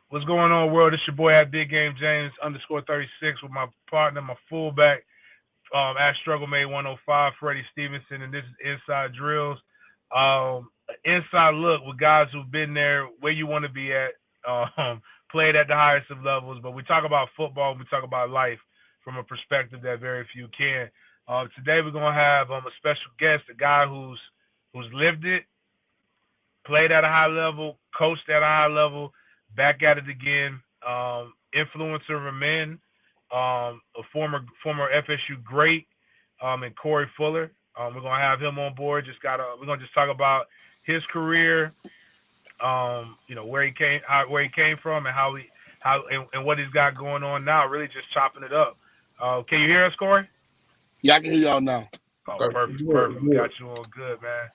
What's going on, world? It's your boy at Big Game James underscore 36 with my partner, my fullback, at Struggle Made 105, Freddie Stevenson, and this is Inside Drills. Inside look with guys who've been there where you want to be at, played at the highest of levels. But we talk about football, we talk about life from a perspective that very few can. Today we're gonna have a special guest, a guy who's lived it, played at a high level, coached at a high level, back at it again. Influencer of men, a former FSU great, and Corey Fuller. We're gonna have him on board. We're gonna just talk about his career, where he came from, and and what he's got going on now. Really, just chopping it up. Can you hear us, Corey? Yeah, I can hear y'all now. Oh, Okay. perfect, Good, perfect. We got good. you on good, man.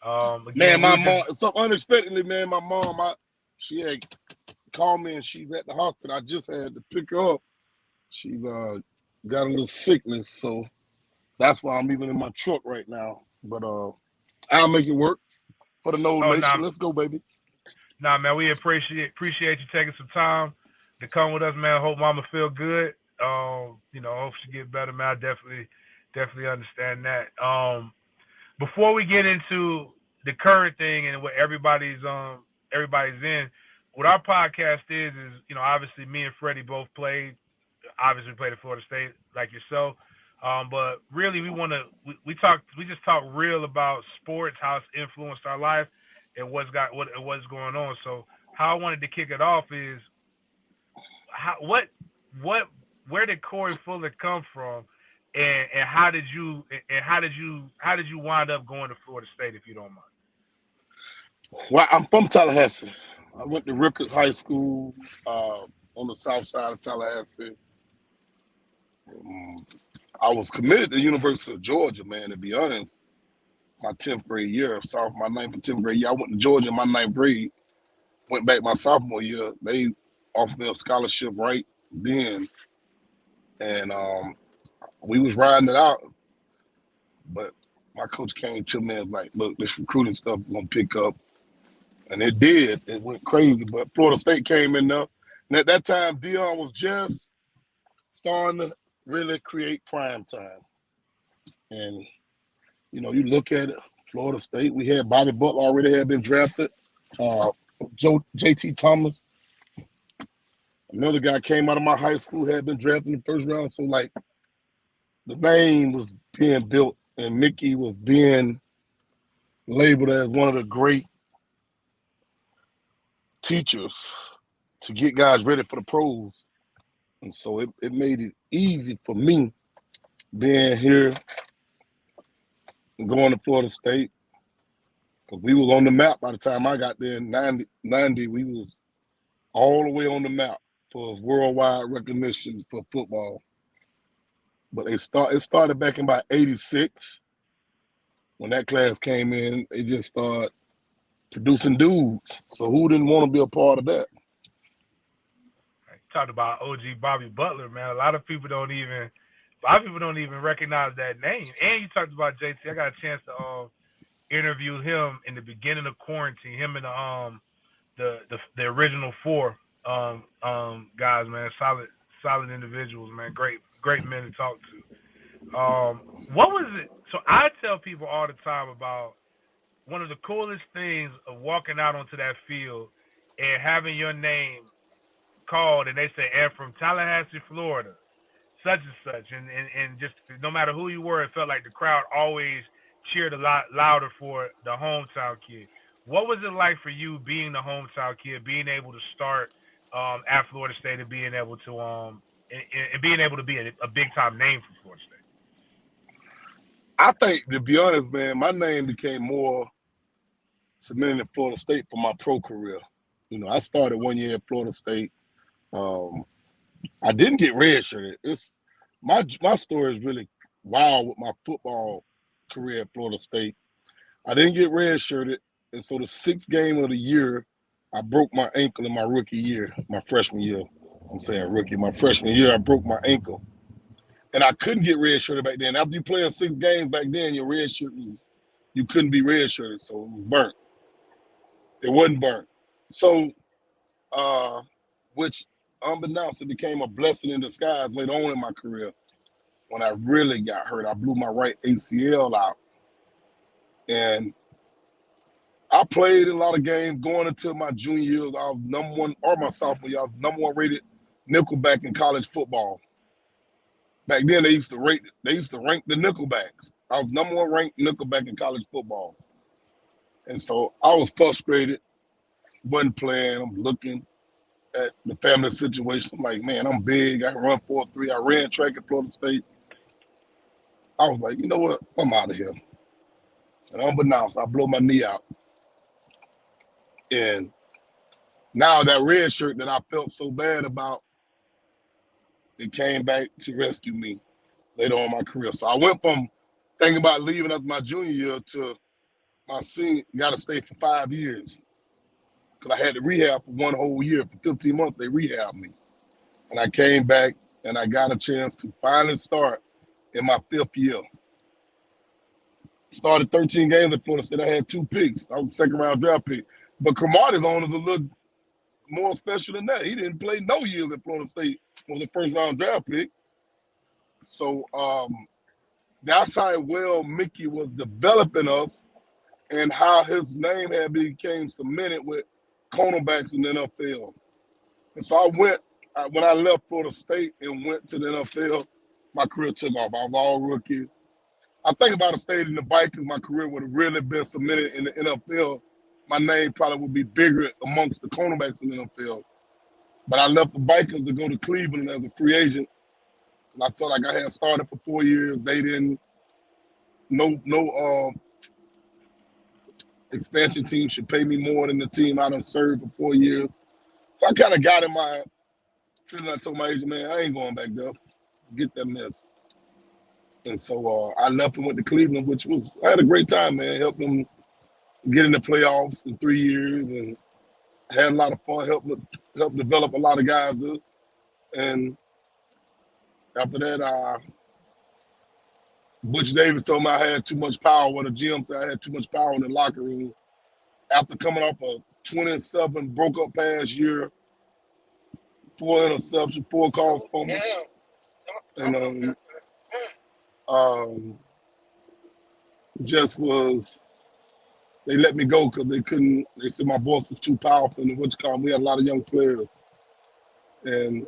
Man, Again, we my were just mom, so unexpectedly, man, my mom, she had called me and she's at the hospital. I just had to pick her up. She's got a little sickness, so that's why I'm even in my truck right now. But I'll make it work for the Nose oh Nation. no, Let's go, baby. nah, man, we appreciate you taking some time to come with us, man. Hope Mama feel good. Hope she get better, man. I definitely understand that. Before we get into the current thing and what everybody's in, what our podcast is obviously me and Freddie both played. Obviously played at Florida State like yourself. But really, we just talk real about sports, how it's influenced our life, and what's going on. So how I wanted to kick it off is how what where did Corey Fuller come from, and how did you wind up going to Florida State if you don't mind? Well, I'm from Tallahassee. I went to Ricketts High School on the south side of Tallahassee. Um, I was committed to the University of Georgia, man, to be honest. My 10th grade year, my ninth and 10th grade year. I went to Georgia in my ninth grade, went back my sophomore year. They offered me a scholarship right then. And we was riding it out. But my coach came to me and was like, look, this recruiting stuff is going to pick up. And it did. It went crazy. But Florida State came in there. And at that time, Dion was just starting to really create prime time. And, you look at it, Florida State, we had Bobby Butler already had been drafted. Uh, JT Thomas, another guy came out of my high school, had been drafted in the first round. So, like, the name was being built, and Mickey was being labeled as one of the great teachers to get guys ready for the pros. And so it made it easy for me being here and going to Florida State, because we was on the map by the time I got there in 90. We was all the way on the map for worldwide recognition for football. But it started back in about 86. When that class came in, they just started producing dudes. So who didn't want to be a part of that? Talked about OG Bobby Butler, man. A lot of people don't even recognize that name. And you talked about JT. I got a chance to interview him in the beginning of quarantine. Him and the original four guys, man. Solid individuals, man. Great men to talk to. What was it? So I tell people all the time about one of the coolest things of walking out onto that field and having your name called, and they say, and from Tallahassee, Florida, such and such, and just no matter who you were, it felt like the crowd always cheered a lot louder for the hometown kid. What was it like for you being the hometown kid, being able to start at Florida State, and being able to be a big time name for Florida State? I think, to be honest, man, my name became more cemented in Florida State for my pro career. I started 1 year at Florida State. I didn't get redshirted. It's my story is really wild with my football career at Florida State. I didn't get redshirted, and so the sixth game of the year, I broke my ankle in my rookie year, my freshman year. I'm saying rookie. My freshman year, I broke my ankle, and I couldn't get redshirted back then. After you play in 6 games back then, your redshirt, you couldn't be redshirted, so it was burnt. It wasn't burnt. So which unbeknownst it became a blessing in disguise later on in my career when I really got hurt. I blew my right ACL out, and I played in a lot of games going into my junior years. I was number one, or my sophomore year, I was number one rated nickelback in college football. Back then, they used to rank the nickelbacks. I was number one ranked nickelback in college football, and so I was frustrated. Wasn't playing. I'm looking at the family situation. I'm like, man, I'm big. I can run 4.3. I ran track at Florida State. I was like, you know what? I'm out of here. And unbeknownst, I blow my knee out. And now that red shirt that I felt so bad about, it came back to rescue me later on in my career. So I went from thinking about leaving after my junior year to my senior, got to stay for 5 years because I had to rehab for one whole year. For 15 months, they rehabbed me. And I came back and I got a chance to finally start in my 5th year. Started 13 games at Florida State. I had 2 picks. I was a second-round draft pick. But Cromartie's on is a little more special than that. He didn't play no years at Florida State. Was a first-round draft pick. So that's how well Mickey was developing us and how his name had became cemented with cornerbacks in the NFL. And so when I left Florida State and went to the NFL, my career took off. I was all rookie. I think about a stayed in the Vikings, my career would have really been cemented in the NFL. My name probably would be bigger amongst the cornerbacks in the NFL. But I left the Vikings to go to Cleveland as a free agent. And I felt like I had started for 4 years. They didn't, no expansion team should pay me more than the team I done served for 4 years. So I kind of got in my feeling. I told my agent, man, I ain't going back there. Get that mess. And so I left and went to Cleveland, I had a great time, man. Helped them get in the playoffs in 3 years and had a lot of fun, helped develop a lot of guys. And after that, Butch Davis told me I had too much power. What the GM said, I had too much power in the locker room. After coming off a 27 broke up pass year, 4 interceptions, 4 calls for me. And just was, they let me go because they said my boss was too powerful. And we had a lot of young players. And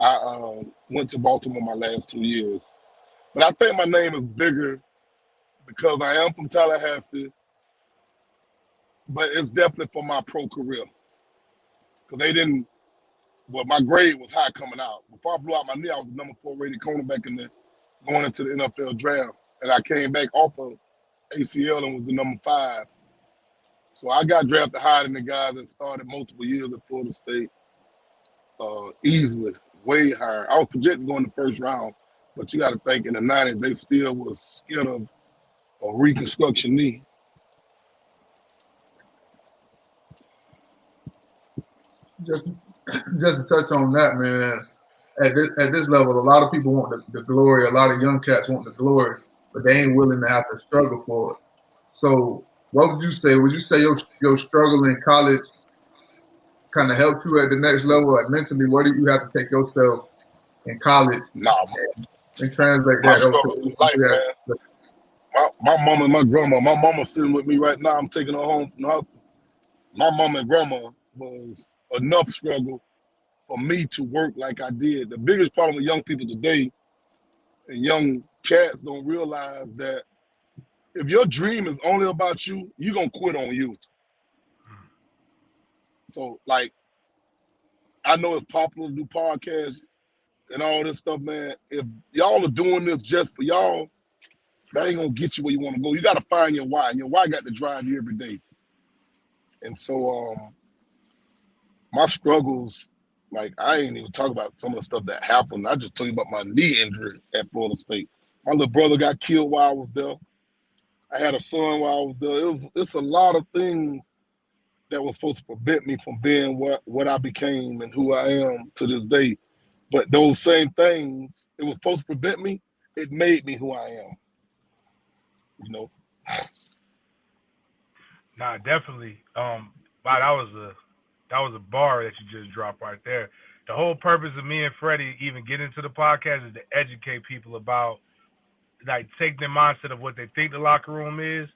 I went to Baltimore my last 2 years. But I think my name is bigger because I am from Tallahassee, but it's definitely for my pro career. Because my grade was high coming out. Before I blew out my knee, I was the number 4 rated cornerback going into the NFL draft. And I came back off of ACL and was the number 5. So I got drafted higher than the guys that started multiple years at Florida State, easily, way higher. I was projected going the first round, but you got to think in the 90s, they still was scared of a reconstruction knee. Just to touch on that, man. At this level, a lot of people want the glory. A lot of young cats want the glory, but they ain't willing to have to struggle for it. So, what would you say? Would you say your struggle in college kind of helped you at the next level? Like mentally, where do you have to take yourself in college and translate my that over struggle in life, man. My mama and my grandma. My mama sitting with me right now. I'm taking her home from the hospital. My mama and grandma was enough struggle for me to work like I did. The biggest problem with young people today and young cats don't realize that if your dream is only about you, you're going to quit on you. So, like, I know it's popular to do podcasts and all this stuff, man. If y'all are doing this just for y'all, that ain't going to get you where you want to go. You got to find your why, and your why got to drive you every day. And so my struggles, like, I ain't even talk about some of the stuff that happened. I just told you about my knee injury at Florida State. My little brother got killed while I was there. I had a son while I was there. It's a lot of things that was supposed to prevent me from being what I became and who I am to this day. But those same things, it was supposed to prevent me. It made me who I am. You know. Nah, definitely. Wow, that was That was a bar that you just dropped right there. The whole purpose of me and Freddie even getting into the podcast is to educate people about, like, take their mindset of what they think the locker room is,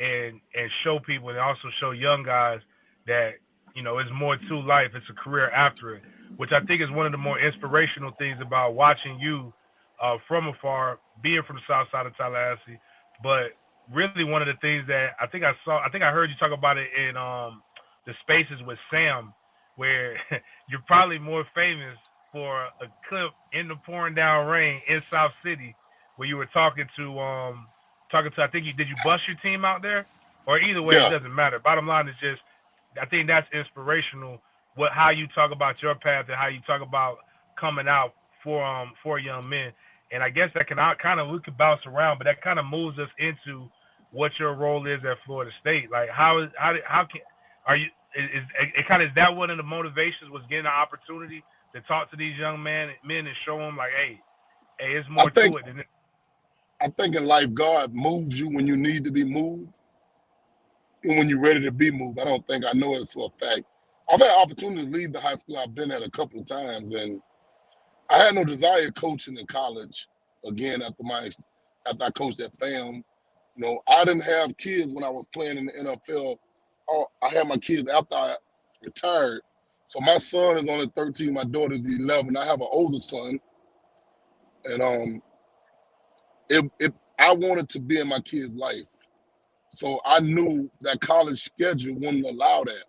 and show people, and also show young guys that, it's more to life. It's a career after it, which I think is one of the more inspirational things about watching you from afar, being from the south side of Tallahassee. But really, one of the things that I think I heard you talk about it in the spaces with Sam, where you're probably more famous for a clip in the pouring down rain in South City, where you were talking to, I think, did you bust your team out there? Or either way, it Yeah, doesn't matter. Bottom line is just, I think that's inspirational. How you talk about your path and how you talk about coming out for young men. And I guess that can kind of, we could bounce around, but that kind of moves us into what your role is at Florida State. Like, how can are you? Is it kind of, is that one of the motivations, was getting an opportunity to talk to these young men and show them, like, hey, it's I more think to it than this. I think in life God moves you when you need to be moved and when you're ready to be moved. I don't think I know it for a fact. I've had opportunity to leave the high school I've been at a couple of times, and I had no desire coaching in college again after I coached at FAM. I didn't have kids when I was playing in the NFL. I had my kids after I retired. So my son is only 13, my daughter is 11. I have an older son, and I wanted to be in my kid's life. So I knew that college schedule wouldn't allow that.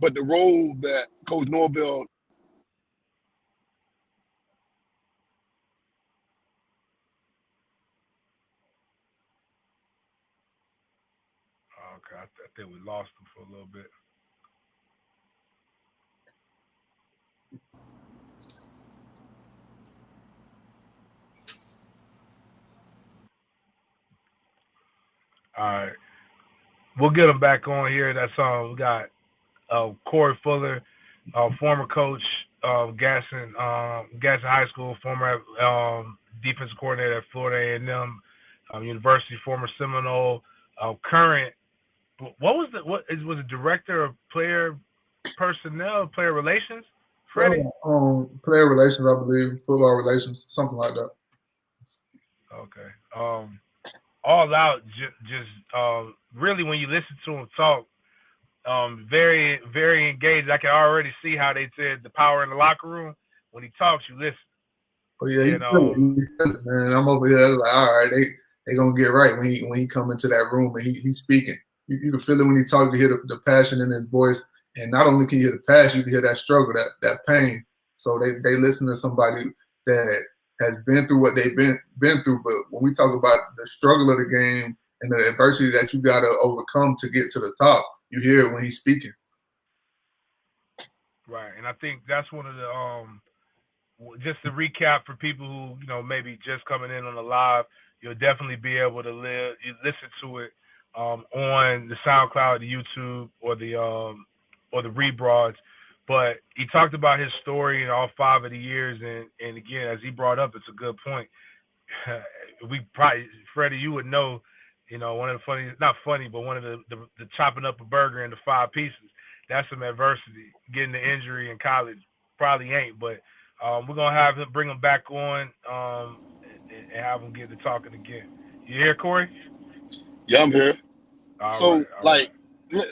But the role that Coach Norvell Okay, I think we lost him for a little bit. All right, we'll get him back on here. That's we got Corey Fuller, former coach of Gaston High School, former defensive coordinator at Florida A&M University, former Seminole, current. What was was it director of player personnel, player relations, Freddie? Player relations, I believe, football relations, something like that. Okay. All out, just really, when you listen to him talk, very, very engaged. I can already see how they said the power in the locker room. When he talks, you listen. Oh yeah, And man. I'm over here like, all right, they gonna get right when he come into that room and he's speaking. You can feel it when he talks. You hear the passion in his voice, and not only can you hear the passion, you can hear that struggle, that pain. So they listen to somebody that has been through what they've been through. But when we talk about the struggle of the game and the adversity that you got to overcome to get to the top, you hear it when he's speaking. right, and I think that's one of the just to recap for people who maybe just coming in on the live, you'll definitely be able to you listen to it on the SoundCloud, the YouTube, or the rebroads. But he talked about his story in all 5 of the years, and again, as he brought up, it's a good point. We probably, Freddie, you would know, one of the funny, not funny, but one of the chopping up a burger into 5 pieces. That's some adversity. Getting the injury in college probably ain't, but we're gonna have him, bring him back on, and have him get to talking again. You hear, Corey? Yeah, I'm here. All right, So, all right. like,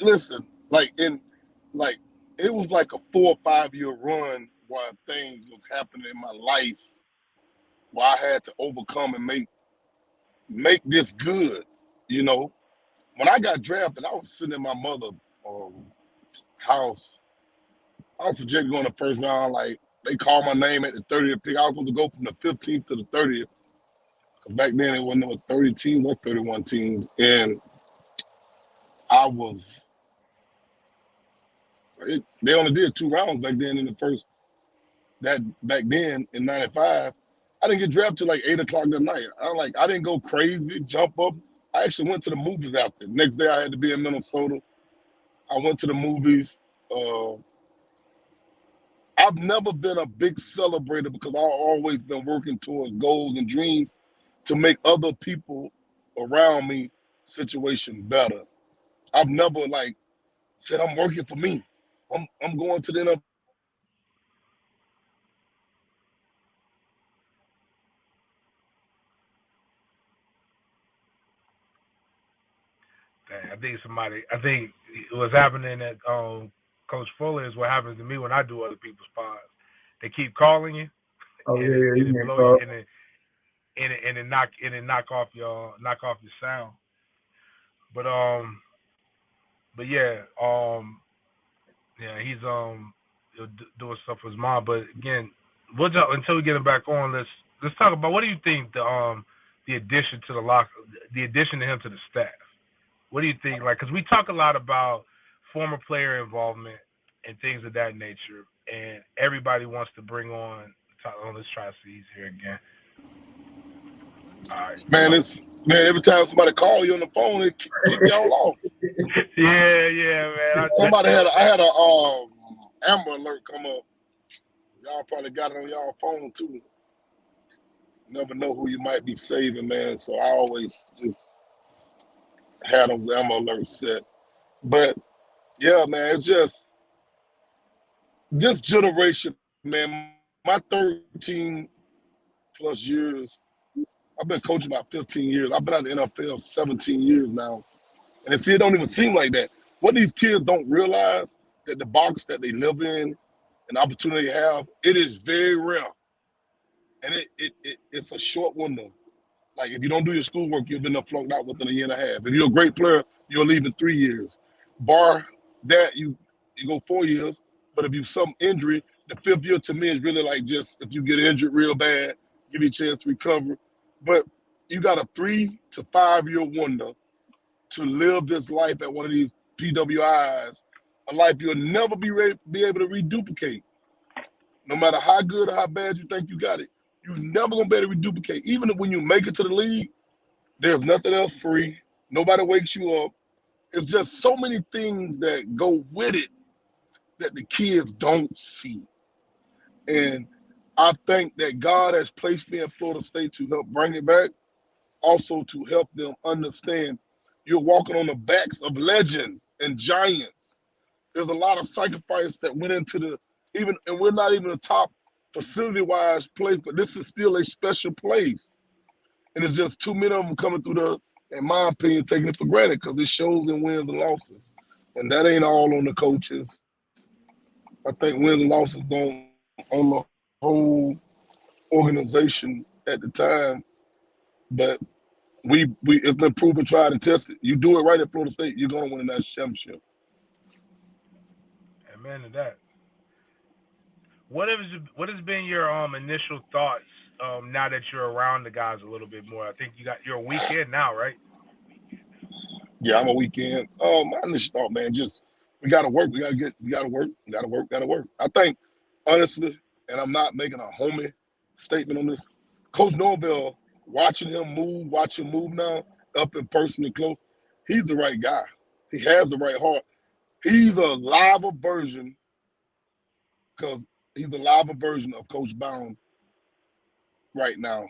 listen, like, it was like a 4 or 5 year run where things was happening in my life where I had to overcome and make this good. You know, when I got drafted, I was sitting in my mother's um, house. I was projected going the first round. Like, they called my name at the 30th pick. I was supposed to go from the 15th to the 30th. Because back then it wasn't no 30 teams or 31 teams. And I was they only did 2 rounds back then in the first that back then in '95. I didn't get drafted till like 8 o'clock that night. I didn't go crazy, jump up. I actually went to the movies after. Next day I had to be in Minnesota. I went to the movies. Uh, I've never been a big celebrator because I've always been working towards goals and dreams to make other people around me situation better. I've never like said I'm working for me. I'm going to the NFL. I'm going to the NFL. I think I think what's happening at Coach Fuller is what happens to me when I do other people's pods. They keep calling you, Oh and yeah, yeah, and you it can blow you, call. and it knock off your sound. But yeah, yeah, he's doing stuff with his mom. But again, until we get him back on, let's talk about what do you think the addition to the addition to him to the staff. What do you think? Like, because we talk a lot about former player involvement and things of that nature, and everybody wants to bring on. Oh, let's try to see he's here again. All right. Man, every time somebody call you on the phone, it kick y'all off. Yeah, man. I had a Amber Alert come up. Y'all probably got it on y'all phone too. Never know who you might be saving, man. So I always just had those Amber Alerts set. But yeah, man, it's just this generation, man. My 13 plus years, I've been coaching about 15 years. I've been out of the NFL 17 years now. And see, it don't even seem like that. What these kids don't realize that the box that they live in and the opportunity they have, it is very rare. And it's a short window. Like if you don't do your schoolwork, you've been flunked out within a year and a half. If you're a great player, you'll leave in 3 years. Bar that you go 4 years. But if you some injury, the fifth year to me is really like just if you get injured real bad, give you a chance to recover. But you got a 3 to 5 year window to live this life at one of these PWIs, a life you'll never be able to reduplicate. No matter how good or how bad you think you got it, you're never gonna be able to reduplicate. Even when you make it to the league, there's nothing else free. Nobody wakes you up. It's just so many things that go with it that the kids don't see. And I think that God has placed me in Florida State to help bring it back, also to help them understand you're walking on the backs of legends and giants. There's a lot of sacrifice that went into and we're not even a top facility-wise place, but this is still a special place. And it's just too many of them coming through in my opinion, taking it for granted because it shows in wins and losses. And that ain't all on the coaches. I think wins and losses don't on the whole organization at the time. But we it's been proven, tried and tested. You do it right at Florida State, you're gonna win a national championship. Amen to that. What has been your initial thoughts now that you're around the guys a little bit more? I think you're a weekend now, right? Yeah, I'm a weekend. My initial thought, man, just we gotta work. We gotta work. Gotta work. I think, honestly, and I'm not making a homie statement on this. Coach Norvell, watch him move now, up and person and close, he's the right guy. He has the right heart. He's a live version, because he's a live version of Coach Bound right now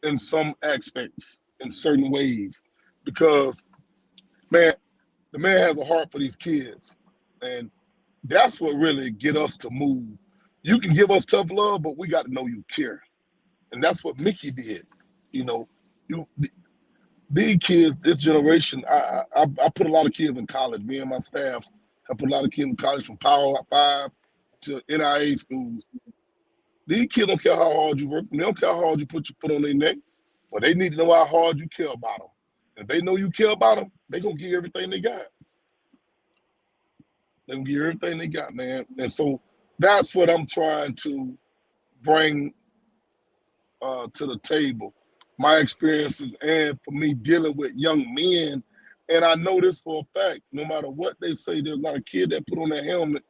in some aspects, in certain ways. Because, man, the man has a heart for these kids. And that's what really get us to move. You can give us tough love, but we got to know you care. And that's what Mickey did. You know, you these kids, this generation, I put a lot of kids in college. Me and my staff, I put a lot of kids in college from Power 5 to NIA schools. These kids don't care how hard you work. They don't care how hard you put your foot on their neck. But they need to know how hard you care about them. And if they know you care about them, they're going to give you everything they got. They're going to give you everything they got, man. And so that's what I'm trying to bring to the table. My experiences and for me dealing with young men. And I know this for a fact, no matter what they say, there's not a kid that put on their helmet,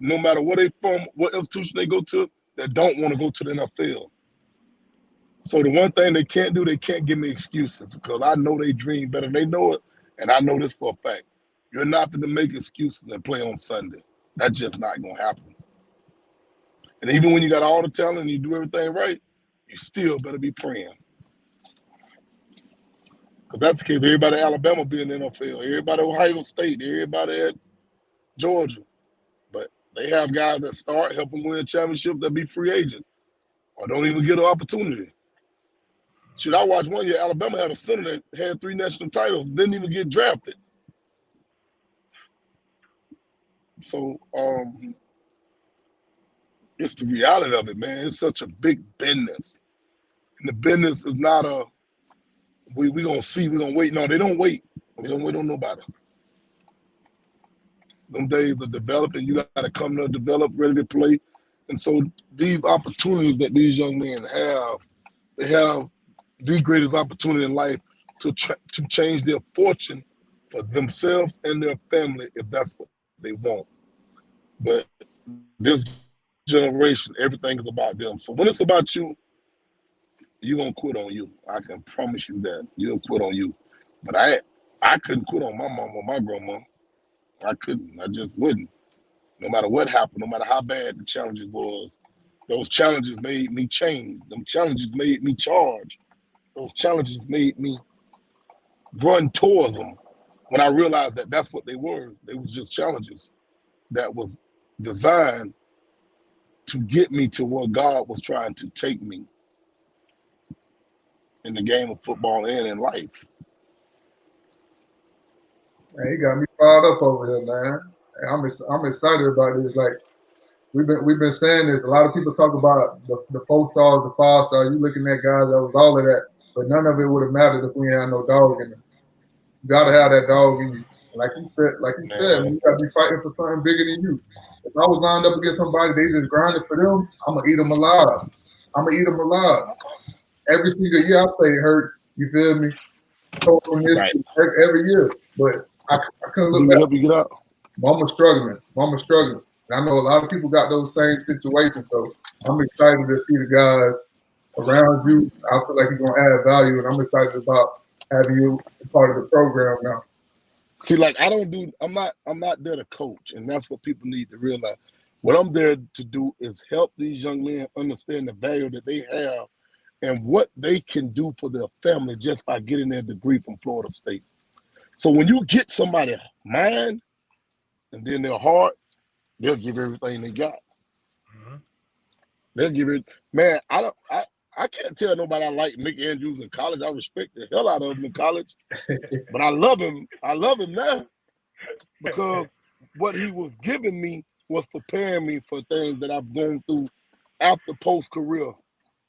no matter where they from, what institution they go to, that don't want to go to the NFL. So the one thing they can't do, they can't give me excuses because I know they dream better than they know it. And I know this for a fact. You're not going to make excuses and play on Sunday. That's just not going to happen. And even when you got all the talent and you do everything right, you still better be praying. Because that's the case. Everybody at Alabama be in the NFL. Everybody at Ohio State. Everybody at Georgia. They have guys that start, help them win a championship, that be free agents or don't even get an opportunity. Should I watch one year? Alabama had a center that had 3 national titles, didn't even get drafted. So it's the reality of it, man. It's such a big business, and the business is not a we gonna see, we gonna wait. No, they don't wait. They don't wait on nobody. Them days of developing, you got to come to develop, ready to play. And so these opportunities that these young men have, they have the greatest opportunity in life to change their fortune for themselves and their family if that's what they want. But this generation, everything is about them. So when it's about you, you're going to quit on you. I can promise you that. You'll quit on you. But I couldn't quit on my mom or my grandma. I couldn't. I just wouldn't. No matter what happened, no matter how bad the challenges was, those challenges made me change. Them challenges made me charge. Those challenges made me run towards them when I realized that that's what they were. They was just challenges that was designed to get me to where God was trying to take me in the game of football and in life. Man, he got me fired up over here, man. I'm excited about this. Like we've been saying this. A lot of people talk about the 4 stars, the 5 stars. You looking at guys that was all of that, but none of it would have mattered if we had no dog in it. You gotta have that dog in you. Like you said, man, you gotta be fighting for something bigger than you. If I was lined up against somebody, they just grinding for them, I'm gonna eat them alive. Every single year I played hurt. You feel me? Total miss Right. every year, but I couldn't look Let me back. help you get out. Mama's struggling. And I know a lot of people got those same situations, so I'm excited to see the guys around you. I feel like you're gonna add value, and I'm excited about having you part of the program now. See, like I'm not there to coach, and that's what people need to realize. What I'm there to do is help these young men understand the value that they have and what they can do for their family just by getting their degree from Florida State. So when you get somebody's mind and then their heart, they'll give everything they got. Mm-hmm. They'll give it. Man, I can't tell nobody I like Nick Andrews in college. I respect the hell out of him in college, but I love him. I love him now because what he was giving me was preparing me for things that I've gone through after post career.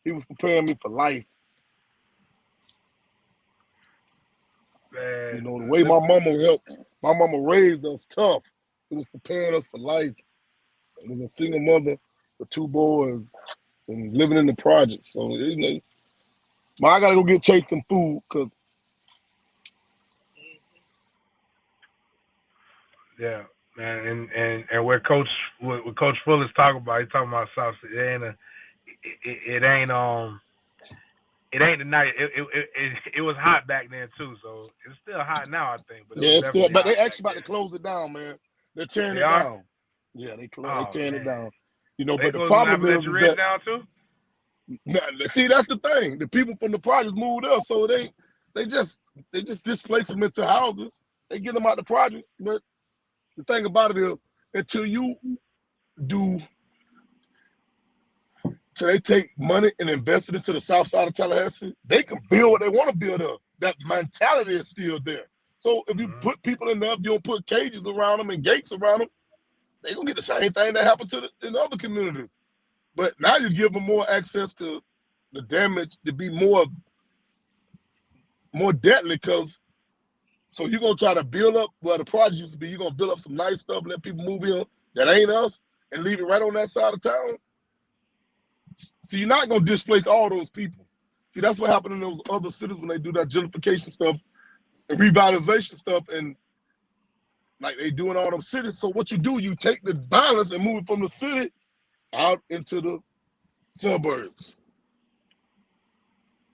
He was preparing me for life. Man, You know, the way my mama raised us tough. It was preparing us for life. It was a single mother with 2 boys and living in the projects. So, I got to go get Chase some food because. yeah, man, and where Coach Full is talking about, he's talking about South. It ain't it ain't the night. It was hot back then too, so it's still hot now, I think. But it was Yeah, it's still, definitely but they hot back actually about to then. close it down, man. They're tearing They it are. down. Yeah, they Oh tearing it man, down. You know, they but the closing problem Appalachian is Ridge that down too. see that's the thing. The people from the projects moved up, so they just displace them into houses. They get them out the project. But the thing about it is, until you do, so they take money and invest it into the south side of Tallahassee, they can build what they want to build up. That mentality is still there. So if you put people in there, if you don't put cages around them and gates around them, they gonna get the same thing that happened in other communities. But now you give them more access to the damage to be more deadly because so you're gonna try to build up where the project used to be, you're gonna build up some nice stuff, let people move in that ain't us and leave it right on that side of town. So you're not gonna displace all those people. See, that's what happened in those other cities when they do that gentrification stuff and revitalization stuff and like they do in all them cities. So what you do, you take the violence and move it from the city out into the suburbs.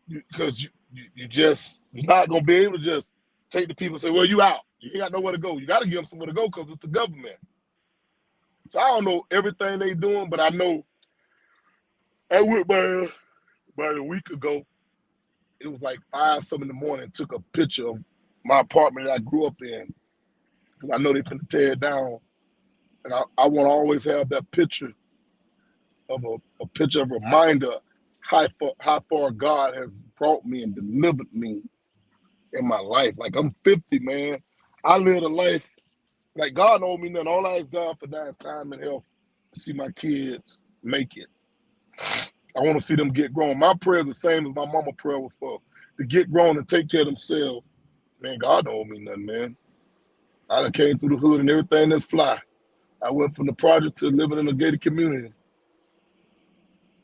Because you're not gonna be able to just take the people and say, well, you out. You ain't got nowhere to go. You gotta give them somewhere to go because it's the government. So I don't know everything they doing, but I know I went by about a week ago. It was like 5-something in the morning, took a picture of my apartment that I grew up in. Because I know they couldn't tear it down. And I want to always have that picture of a picture of a reminder how far God has brought me and delivered me in my life. Like I'm 50, man. I lived a life like God owed me nothing. All I ask God for now is time and health to see my kids make it. I want to see them get grown. My prayer is the same as my mama prayer was for to get grown and take care of themselves. Man, God don't owe me nothing, man. I done came through the hood and everything that's fly. I went from the project to living in a gated community.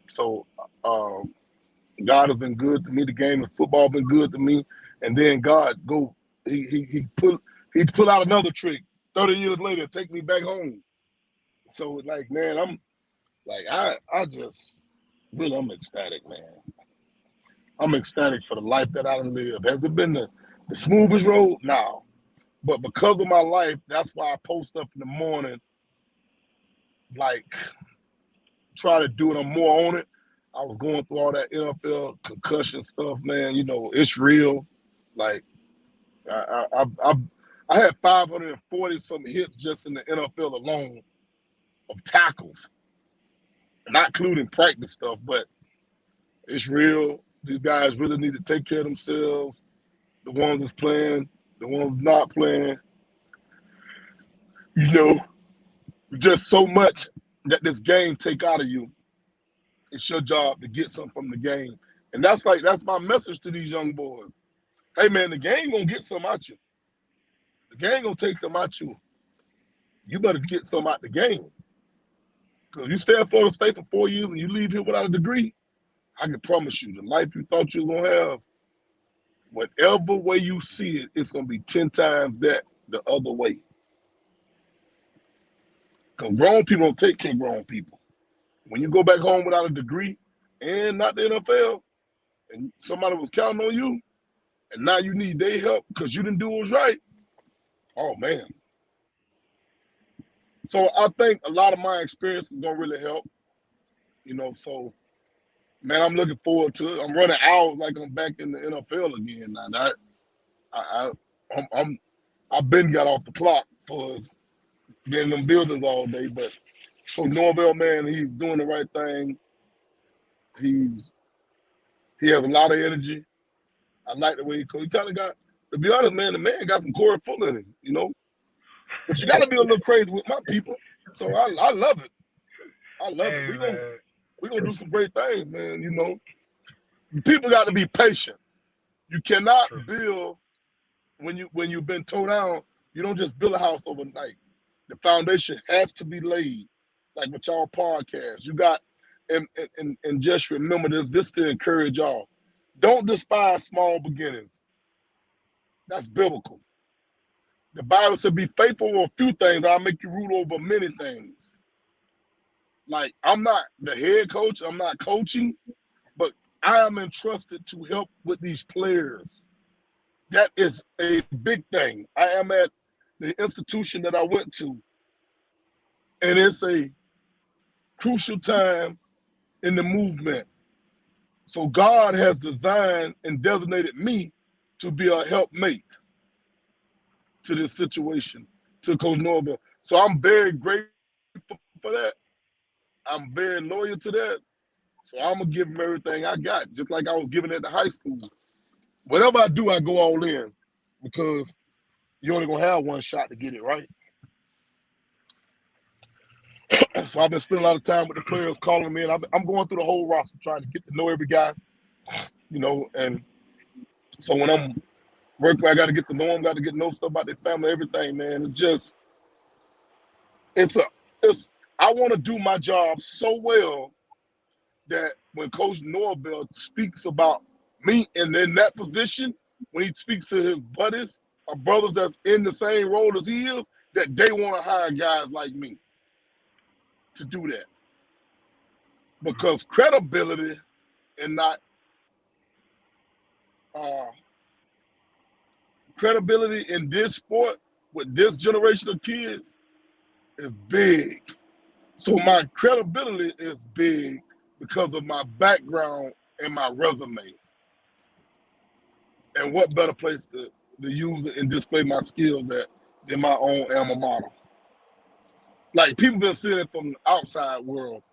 So God has been good to me. The game of football been good to me. And then God he pull out another trick 30 years later, take me back home. So like, man, I'm like I just really I'm ecstatic, man. I'm ecstatic for the life that I done lived. Has it been the smoothest road? No. But because of my life, that's why I post up in the morning, like try to do it. I'm more on it. I was going through all that NFL concussion stuff, man. You know, it's real. Like I had 540 some hits just in the NFL alone of tackles, not including practice stuff, but it's real. These guys really need to take care of themselves. The ones that's playing, the ones not playing. You know, just so much that this game take out of you. It's your job to get something from the game. And that's my message to these young boys. Hey man, the game gonna get some out you. The game gonna take some out you. You better get some out the game. Because you stay at Florida State for 4 years and you leave here without a degree, I can promise you, the life you thought you were gonna have, whatever way you see it, it's gonna be 10 times that the other way. Because grown people don't take care of grown people. When you go back home without a degree and not the NFL, and somebody was counting on you, and now you need their help because you didn't do what was right, oh man. So I think a lot of my experience is gonna really help. You know, so man, I'm looking forward to it. I'm running hours like I'm back in the NFL again. Now I've been got off the clock for getting them buildings all day, but so Norvell, man, he's doing the right thing. He has a lot of energy. I like the way he coach. He kind of got, to be honest, man, the man got some Corey Fuller in him, you know. But you got to be a little crazy with my people. So I love it. I love it. We're gonna do some great things, man. You know, people got to be patient. You cannot build when you've been tore down. You don't just build a house overnight. The foundation has to be laid, like with y'all podcast. You got and just remember this to encourage y'all. Don't despise small beginnings. That's biblical. The Bible said, "Be faithful with a few things. I'll make you rule over many things." Like I'm not the head coach. I'm not coaching, but I am entrusted to help with these players. That is a big thing. I am at the institution that I went to, and it's a crucial time in the movement. So God has designed and designated me to be a helpmate to this situation, to Coach Norvell. So I'm very grateful for that. I'm very loyal to that. So I'm going to give him everything I got, just like I was giving at the high school. Whatever I do, I go all in because you're only going to have one shot to get it right. So I've been spending a lot of time with the players, calling them in. I'm going through the whole roster, trying to get to know every guy, you know. And so when I'm working, I got to get to know them, got to get to know stuff about their family, everything, man. I want to do my job so well that when Coach Norvell speaks about me and in that position, when he speaks to his buddies or brothers that's in the same role as he is, that they want to hire guys like me to do that. Because credibility and not credibility in this sport with this generation of kids is big. So my credibility is big because of my background and my resume. And what better place to use it and display my skills at than my own alma mater. Like people been seeing it from the outside world.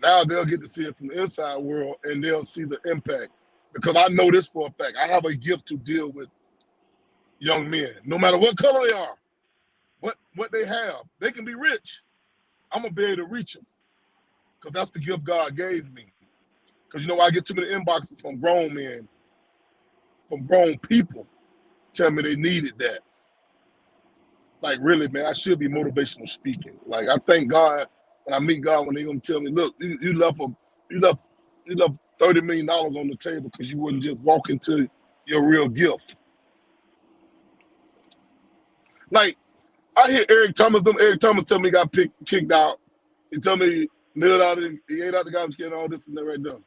Now they'll get to see it from the inside world and they'll see the impact. Because I know this for a fact. I have a gift to deal with young men, no matter what color they are, what they have. They can be rich. I'm gonna be able to reach them because that's the gift God gave me. Because I get too many inboxes from grown men, from grown people, telling me they needed that. Like really, man, I should be motivational speaking. Like I thank God when I meet God when they gonna tell me, look, you left you left $30 million on the table because you wouldn't just walk into your real gift. Like I hear Eric Thomas tell me he got kicked out. He tell me he ate out the garbage can, all this and that right there.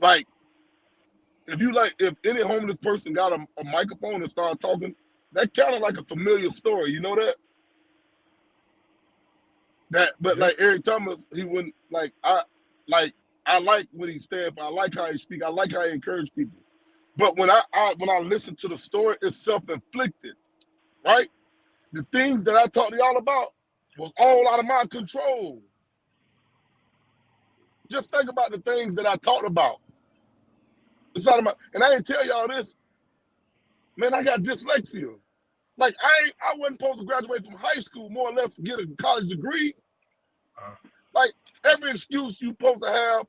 Like if any homeless person got a microphone and started talking, that kind of like a familiar story. You know that? But like Eric Thomas, he wouldn't I like what he stands for. I like how he speak. I like how he encourages people. But when I listen to the story, it's self-inflicted, right? The things that I talked to y'all about was all out of my control. Just think about the things that I talked about. It's out of my, and I didn't tell y'all this. Man, I got dyslexia. Like I wasn't supposed to graduate from high school, more or less, get a college degree. Like every excuse you supposed to have,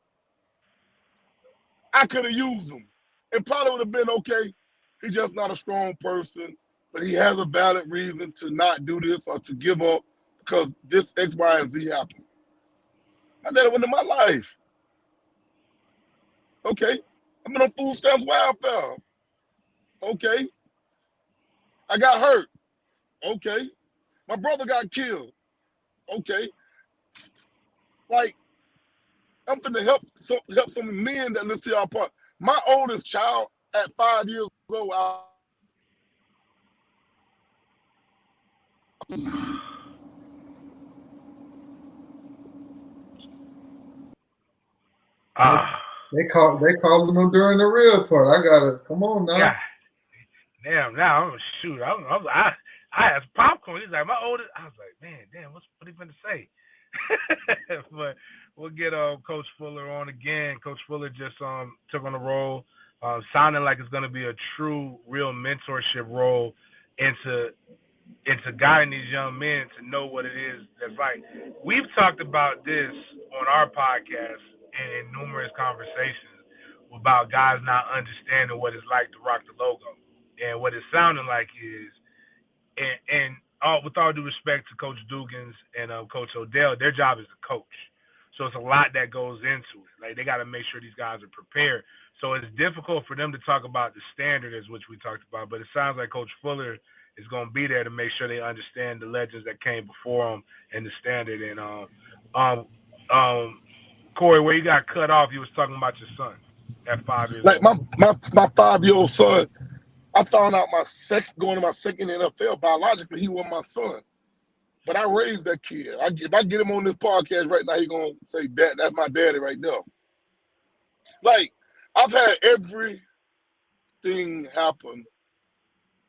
I could have used them. It probably would have been okay. He's just not a strong person, but he has a valid reason to not do this or to give up because this X, Y, and Z happened. I let it into my life. Okay. I've been on food stamps, welfare. Okay. I got hurt. Okay. My brother got killed. Okay. Like, I'm finna help some men that listen to y'all part. My oldest child at 5 years old, They called him during the real part. I gotta come on now. Yeah. Damn, now I'm shoot. I asked popcorn. He's like my oldest. I was like, man, damn, what he finna say? But we'll get Coach Fuller on again. Coach Fuller just took on the role, sounding like it's gonna be a true, real mentorship role into guiding these young men to know what it is that's right. We've talked about this on our podcast and in numerous conversations about guys not understanding what it's like to rock the logo. And what it's sounding like is, with all due respect to Coach Dugans and Coach Odell, their job is to coach. So it's a lot that goes into it. Like they got to make sure these guys are prepared. So it's difficult for them to talk about the standard as which we talked about. But it sounds like Coach Fuller is going to be there to make sure they understand the legends that came before them and the standard. And Corey, where you got cut off, you was talking about your son at 5 years like old. my 5-year-old son, I found out going to my second NFL biologically, he was my son. But I raised that kid. If I get him on this podcast right now, he gonna say, "Dad, that's my daddy right there." Like I've had everything happen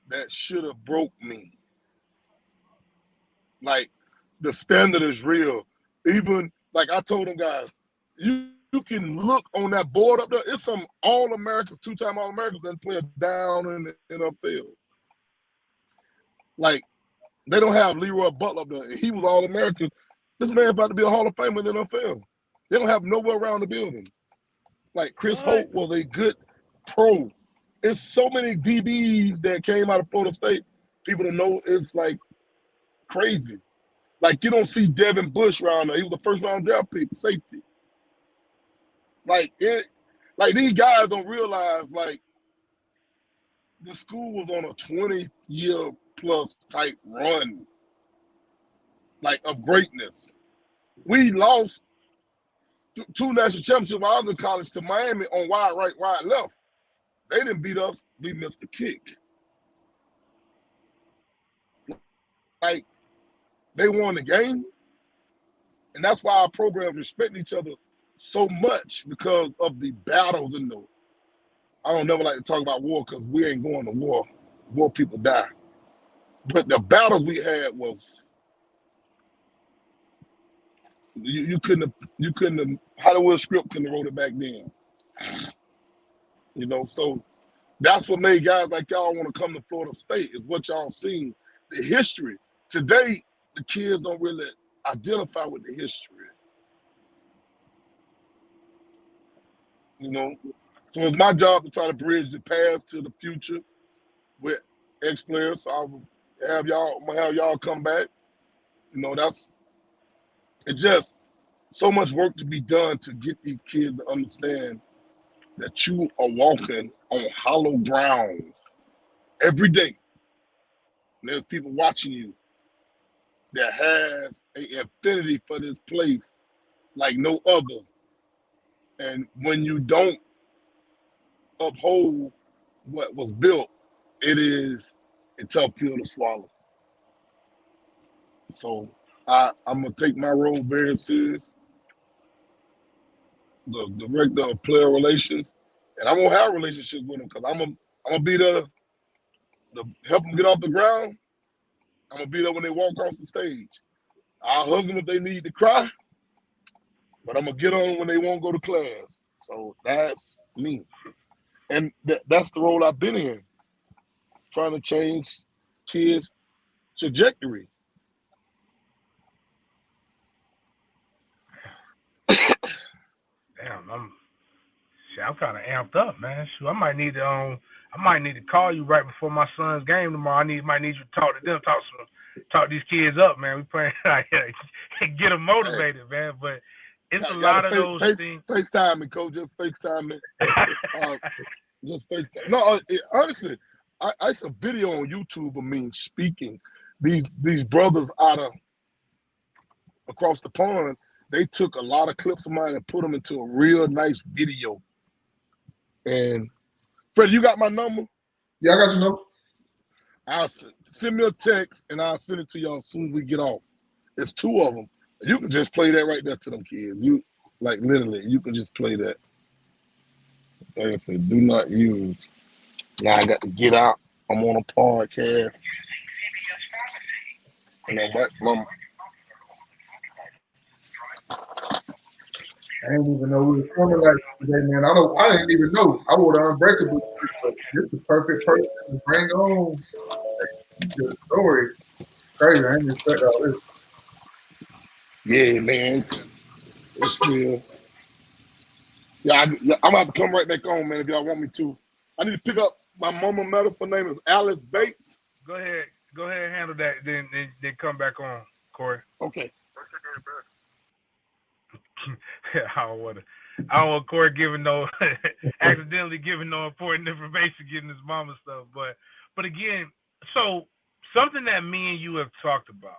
that should have broke me. Like the standard is real. Even like I told them guys, you can look on that board up there. It's some All-Americans, 2-time All-Americans that play down in the NFL. Like they don't have Leroy Butler up there. He was All-American. This man about to be a Hall of Famer in the NFL. They don't have nowhere around the building. Like Chris Holt was a good pro. It's so many DBs that came out of Florida State. People don't know it's like crazy. Like you don't see Devin Bush around there. He was the first round draft pick, safety. Like these guys don't realize like the school was on a 20-year plus type run, like of greatness. We lost 2 national championships while I was in college to Miami on wide right, wide left. They didn't beat us. We missed the kick. Like they won the game, and that's why our programs respect each other so much because of the battles in the. I don't never like to talk about war because we ain't going to war. War people die. But the battles we had was You couldn't have Hollywood script couldn't have wrote it back then. You know, so that's what made guys like y'all want to come to Florida State, is what y'all seen, the history. Today, the kids don't really identify with the history. You know, so it's my job to try to bridge the past to the future with ex-players. So I'm gonna have y'all come back. You know, it's just so much work to be done to get these kids to understand that you are walking on hollow ground every day. And there's people watching you that has an affinity for this place like no other. And when you don't uphold what was built, it is a tough pill to swallow. So I'm gonna take my role very serious, the director of player relations, and I'm gonna have relationships with them because I'm gonna be there to help them get off the ground. I'm gonna be there when they walk across the stage. I'll hug them if they need to cry, but I'm gonna get on them when they won't go to class. So that's me, and that's the role I've been in, trying to change kids' trajectory. Damn, I'm kind of amped up, man. Shoot, I might need to call you right before my son's game tomorrow. Might need you to talk to them, talk these kids up, man. We playing get them Hey, motivated, man. But it's a got to lot of those things. FaceTime me, coach. Just FaceTime me. Uh, just FaceTime. No, honestly, I saw a video on YouTube of me speaking. These brothers out of across the pond, they took a lot of clips of mine and put them into a real nice video. And Freddie, you got my number? Yeah, I got your number. I'll send me a text and I'll send it to y'all as soon as we get off. It's two of them. You can just play that right there to them kids. You like literally, you can just play that. Like I said, do not use. Now I got to get out. I'm on a podcast. You know, I didn't even know we was coming like this today, man. I didn't even know. I wore the unbreakable shit, but this is the perfect person to bring on the story. Crazy. I didn't expect all this. yeah, man, it's real. Yeah, I'm gonna have to come right back on, man. If y'all want me to, I need to pick up my mama medicine. Name is Alice Bates. Go ahead and handle that. Then come back on, Corey. Okay. I don't want Corey giving no accidentally giving no important information, getting his mama stuff. But again, so something that me and you have talked about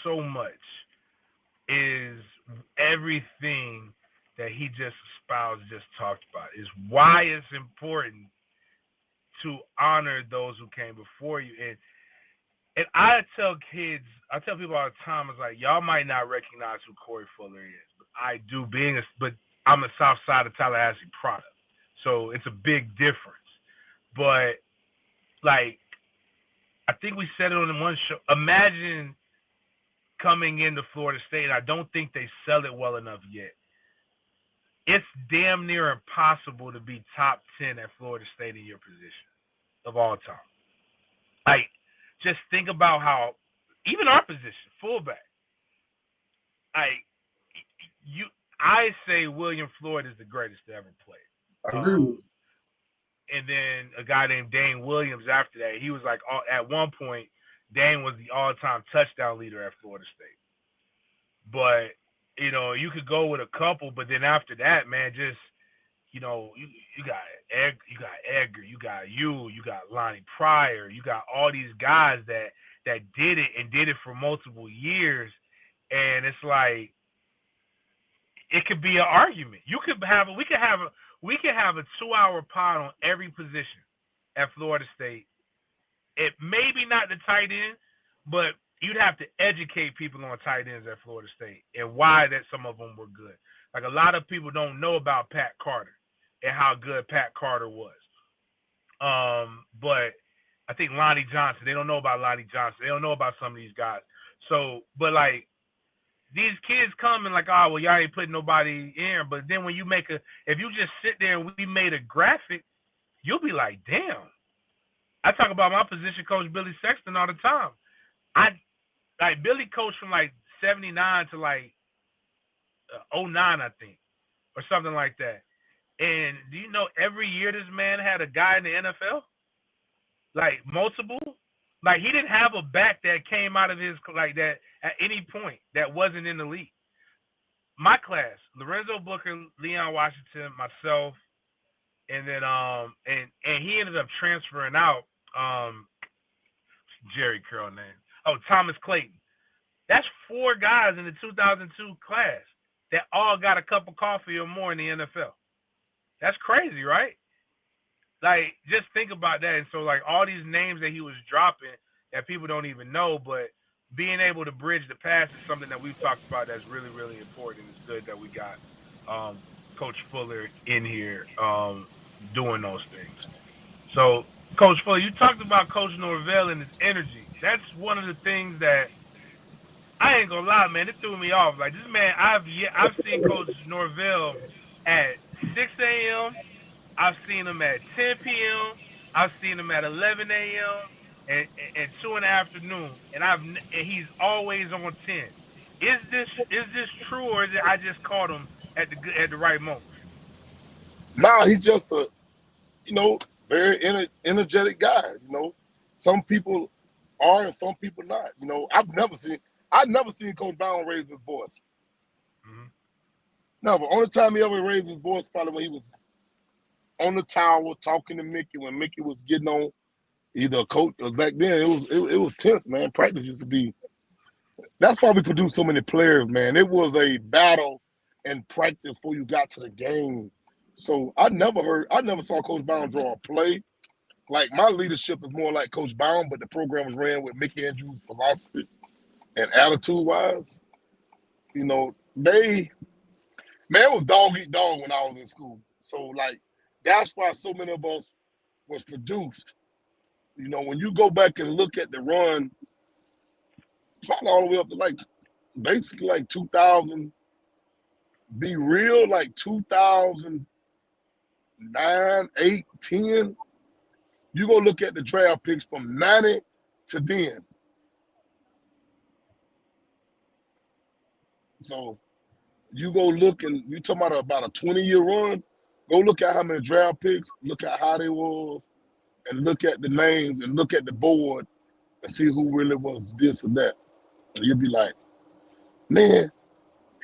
so much is everything that he just espoused, just talked about, is why it's important to honor those who came before you. And I tell people all the time, it's like, y'all might not recognize who Corey Fuller is, but I do, but I'm a South Side of Tallahassee product. So it's a big difference. But, like, I think we said it on the one show. Imagine coming into Florida State, and I don't think they sell it well enough yet. It's damn near impossible to be top 10 at Florida State in your position of all time. Like, just think about how, even our position, fullback, I say William Floyd is the greatest to ever play. I agree. And then a guy named Dane Williams after that. He was like, at one point, Dane was the all-time touchdown leader at Florida State. But, you could go with a couple, but then after that, man, just, you got Edgar, you got Lonnie Pryor, you got all these guys that did it and did it for multiple years. And it's like, it could be an argument. We could have a 2-hour pod on every position at Florida State. It maybe not the tight end, but you'd have to educate people on tight ends at Florida State and why that some of them were good. Like, a lot of people don't know about Pat Carter and how good Pat Carter was. But I think Lonnie Johnson, they don't know about Lonnie Johnson. They don't know about some of these guys. So, but like, these kids come and like, oh well, y'all ain't putting nobody in. But then when you if you just sit there and we made a graphic, you'll be like, damn. I talk about my position coach Billy Sexton all the time. I like Billy coached from like '79 to like '09, I think, or something like that. And do you know every year this man had a guy in the NFL? Like multiple? Like he didn't have a back that came out of his like that at any point that wasn't in the league. My class, Lorenzo Booker, Leon Washington, myself, and then and he ended up transferring out Jerry Curl name. Oh, Thomas Clayton. That's 4 guys in the 2002 class that all got a cup of coffee or more in the NFL. That's crazy, right? Like, just think about that. And so, like, all these names that he was dropping that people don't even know, but being able to bridge the past is something that we've talked about that's really, really important. It's good that we got Coach Fuller in here doing those things. So, Coach Fuller, you talked about Coach Norvell and his energy. That's one of the things that I ain't gonna lie, man. It threw me off. Like this man, I've seen Coach Norvell at 6 a.m. I've seen him at 10 p.m. I've seen him at 11 a.m. and 2 in the afternoon, and he's always on 10. Is this true, or is it I just caught him at the right moment? Nah, he's just a very energetic guy. Some people are and some people not. I've never seen Coach Brown raise his voice. Mm-hmm. No, but only time he ever raised his voice probably when he was on the tower talking to Mickey when Mickey was getting on either a coach or back then it was tense, man. Practice used to be. That's why we produced so many players, man. It was a battle in practice before you got to the game. So I never saw Coach Brown draw a play. Like my leadership is more like Coach Brown, but the program was ran with Mickey Andrews' philosophy and attitude wise. It was dog eat dog when I was in school. So like that's why so many of us was produced. When you go back and look at the run, probably all the way up to like basically like 2000, be real, like 2009, 8, 10, you go look at the draft picks from 90 to then. So you go look and you talking about a 20-year run, go look at how many draft picks, look at how they was, and look at the names and look at the board and see who really was this or that. And you'll be like, man,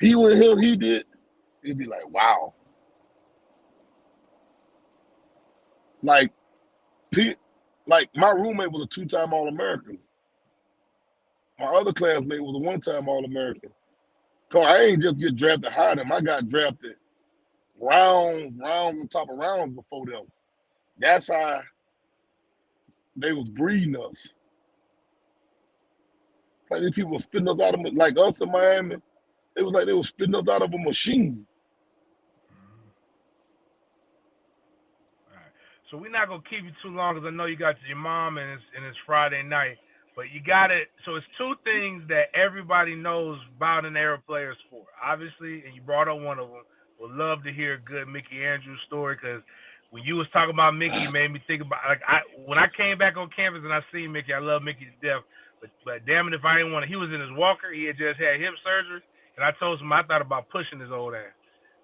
he with him, he did. You'd be like, wow. Like my roommate was a 2-time All-American. My other classmate was a 1-time All-American. Cause I ain't just get drafted higher than them. I got drafted rounds on top of rounds before them. That's how they was breeding us. Like these people were spitting us out of like us in Miami. It was like they were spitting us out of a machine. All right. So we're not gonna keep you too long because I know you got your mom and it's Friday night. But you got it. So it's 2 things that everybody knows about an Arab player sport. Obviously, and you brought up one of them. Would love to hear a good Mickey Andrews story because when you was talking about Mickey, it made me think about when I came back on campus and I seen Mickey. I love Mickey to death. But damn it, if I didn't want to, he was in his walker. He had just had hip surgery, and I told him I thought about pushing his old ass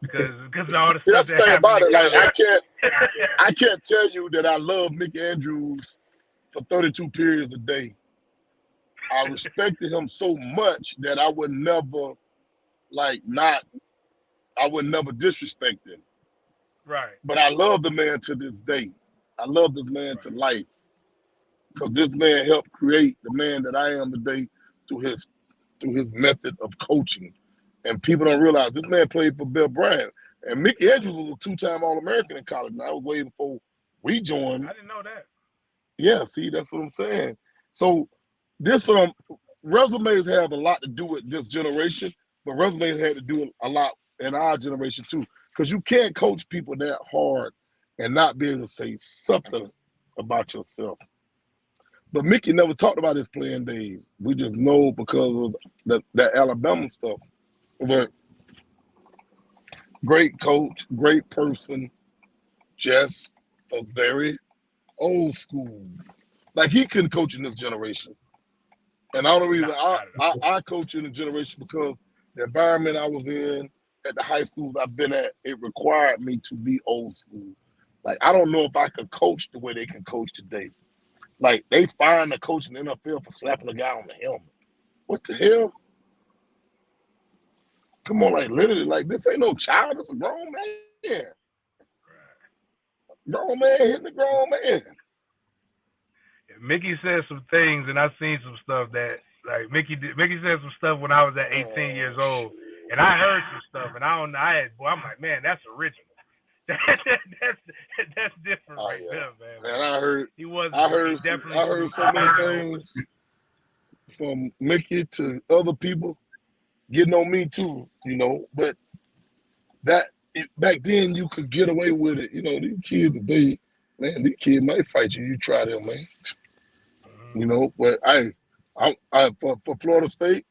because of all the stuff That's the that thing happened. about it. Like I can't tell you that I love Mickey Andrews for 32 periods a day. I respected him so much that I would never disrespect him. Right. But I love the man to this day. I love this man to life. Because this man helped create the man that I am today through his method of coaching. And people don't realize this man played for Bill Bryant. And Mickey Andrews was a 2-time All-American in college. Now, I was way before we joined. I didn't know that. Yeah, see, that's what I'm saying. So resumes have a lot to do with this generation, but resumes had to do a lot in our generation too. Because you can't coach people that hard and not be able to say something about yourself. But Mickey never talked about his playing days. We just know because of that Alabama stuff. But great coach, great person, just was very old school. Like he couldn't coach in this generation. And all the reason Not at all. I coach in the generation because the environment I was in at the high schools I've been at, it required me to be old school. Like I don't know if I could coach the way they can coach today. Like they find a coach in the NFL for slapping a guy on the helmet. What the hell? Come on, like literally, like this ain't no child. It's a grown man. Grown man hitting the grown man. Mickey said some things, and I seen some stuff that like Mickey said some stuff when I was at 18 years old, and I heard some stuff, and I don't know. I'm like, man, that's original. that's different right there, man. Man, I heard Definitely some of the things from Mickey to other people getting on me too, you know. But back then you could get away with it. You know, these kids today, man, these kids might fight you. You try them, man. You know, but I for Florida State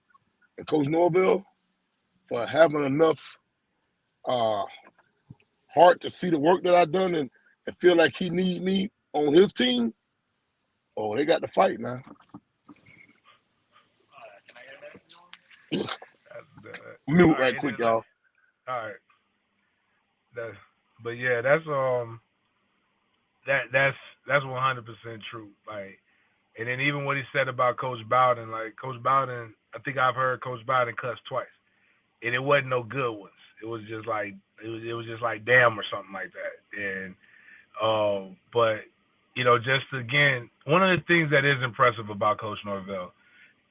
and Coach Norvell for having enough heart to see the work that I've done and feel like he needs me on his team. Oh, they got to fight now. Mute right quick, y'all. All right. But yeah, that's 100% true. Like, and then even what he said about Coach Bowden, like Coach Bowden, I think I've heard Coach Bowden cuss twice, and it wasn't no good ones. It was just like damn or something like that. And but you know, just again, one of the things that is impressive about Coach Norvell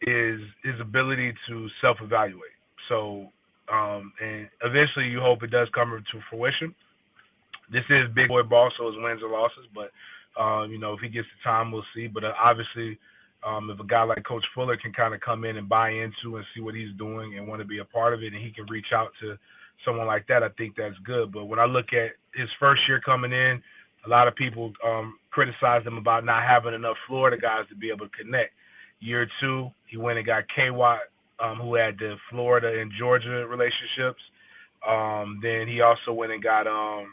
is his ability to self-evaluate. So and eventually you hope it does come to fruition. This is big boy ball, so it's wins or losses. But you know, if he gets the time, we'll see. But obviously, if a guy like Coach Fuller can kind of come in and buy into and see what he's doing and want to be a part of it, and he can reach out to someone like that, I think that's good. But when I look at his first year coming in, a lot of people criticize him about not having enough Florida guys to be able to connect. Year two, he went and got K-Watt, who had the Florida and Georgia relationships. Then he also went and got I